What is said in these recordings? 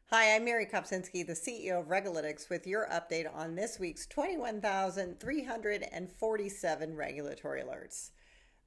Hi, I'm Mary Kopczynski, the CEO of RegAlytics, with your update on this week's 21,347 regulatory alerts.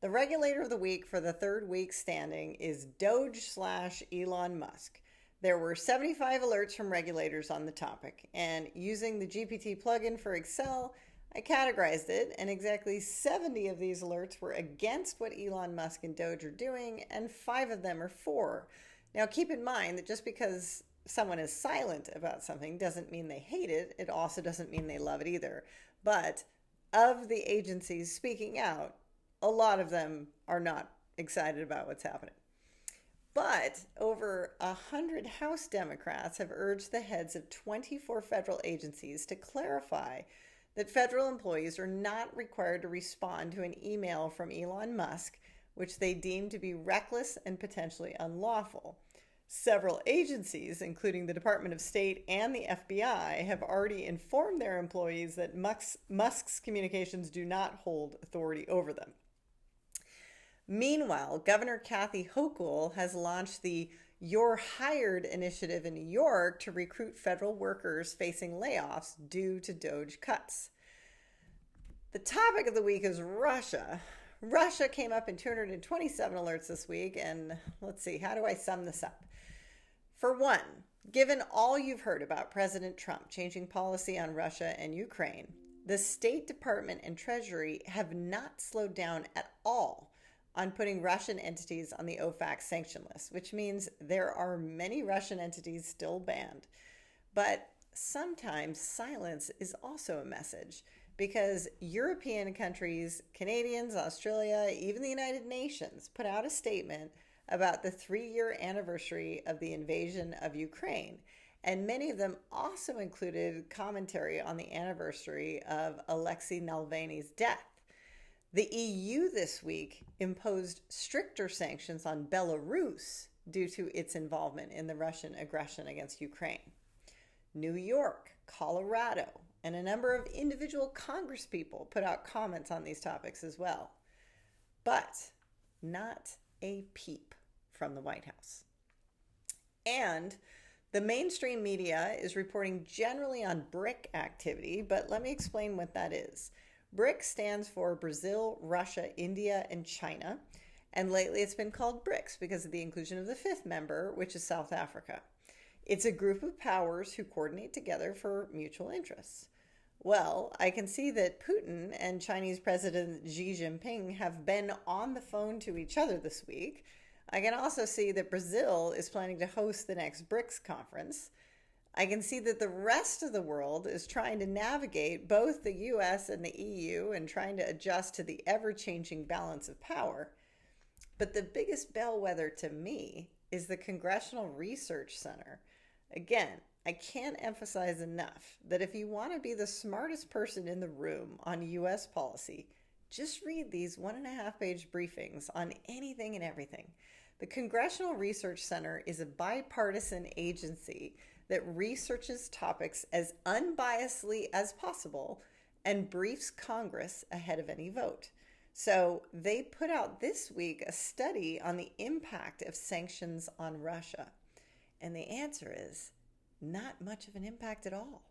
The regulator of the week for the third week standing is Doge/Elon Musk. There were 75 alerts from regulators on the topic, and using the GPT plugin for Excel, I categorized it, and exactly 70 of these alerts were against what Elon Musk and Doge are doing, and 5 of them are for. Now, keep in mind that just because someone is silent about something doesn't mean they hate it. It also doesn't mean they love it either. But of the agencies speaking out, a lot of them are not excited about what's happening. But over 100 House Democrats have urged the heads of 24 federal agencies to clarify that federal employees are not required to respond to an email from Elon Musk, which they deem to be reckless and potentially unlawful. Several agencies, including the Department of State and the FBI, have already informed their employees that Musk's communications do not hold authority over them. Meanwhile, Governor Kathy Hochul has launched the You're Hired initiative in New York to recruit federal workers facing layoffs due to Doge cuts. The topic of the week is Russia. Russia came up in 227 alerts this week, and let's see, how do I sum this up? For one, given all you've heard about President Trump changing policy on Russia and Ukraine, the State Department and Treasury have not slowed down at all on putting Russian entities on the OFAC sanction list, which means there are many Russian entities still banned. But sometimes silence is also a message, because European countries, Canadians, Australia, even the United Nations put out a statement about the 3-year anniversary of the invasion of Ukraine. And many of them also included commentary on the anniversary of Alexei Navalny's death. The EU this week imposed stricter sanctions on Belarus due to its involvement in the Russian aggression against Ukraine. New York, Colorado, and a number of individual congresspeople put out comments on these topics as well. But not a peep from the White House. And the mainstream media is reporting generally on BRIC activity, but let me explain what that is. BRIC stands for Brazil, Russia, India, and China. And lately it's been called BRICS because of the inclusion of the 5th member, which is South Africa. It's a group of powers who coordinate together for mutual interests. Well, I can see that Putin and Chinese President Xi Jinping have been on the phone to each other this week. I can also see that Brazil is planning to host the next BRICS conference. I can see that the rest of the world is trying to navigate both the US and the EU and trying to adjust to the ever-changing balance of power. But the biggest bellwether to me is the Congressional Research Center. Again, I can't emphasize enough that if you want to be the smartest person in the room on US policy, just read these 1.5-page briefings on anything and everything. The Congressional Research Center is a bipartisan agency that researches topics as unbiasedly as possible and briefs Congress ahead of any vote. So they put out this week a study on the impact of sanctions on Russia. And the answer is not much of an impact at all.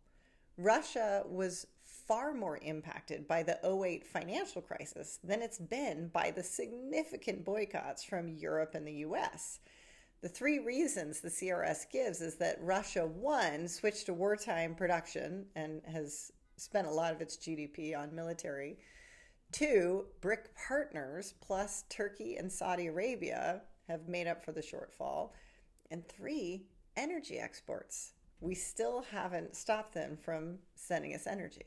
Russia was far more impacted by the 2008 financial crisis than it's been by the significant boycotts from Europe and the US. The 3 reasons the CRS gives is that Russia, 1, switched to wartime production and has spent a lot of its GDP on military. 2, BRIC partners plus Turkey and Saudi Arabia have made up for the shortfall. And 3, energy exports. We still haven't stopped them from sending us energy.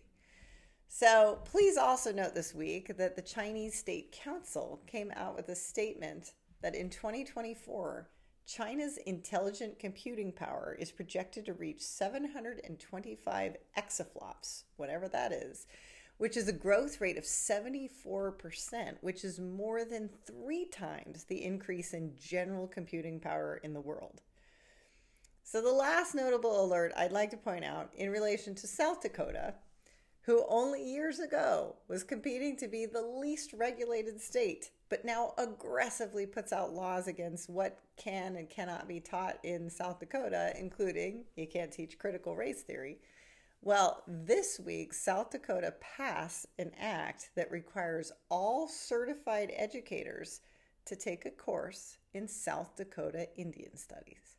So please also note this week that the Chinese State Council came out with a statement that in 2024, China's intelligent computing power is projected to reach 725 exaflops, whatever that is, which is a growth rate of 74%, which is more than 3 times the increase in general computing power in the world. So the last notable alert I'd like to point out in relation to South Dakota, who only years ago was competing to be the least regulated state, but now aggressively puts out laws against what can and cannot be taught in South Dakota, including you can't teach critical race theory. Well, this week, South Dakota passed an act that requires all certified educators to take a course in South Dakota Indian Studies.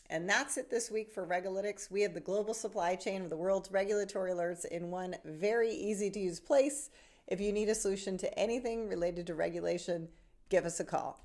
And that's it this week for RegAlytics. We have the global supply chain of the world's regulatory alerts in one very easy to use place. If you need a solution to anything related to regulation, give us a call.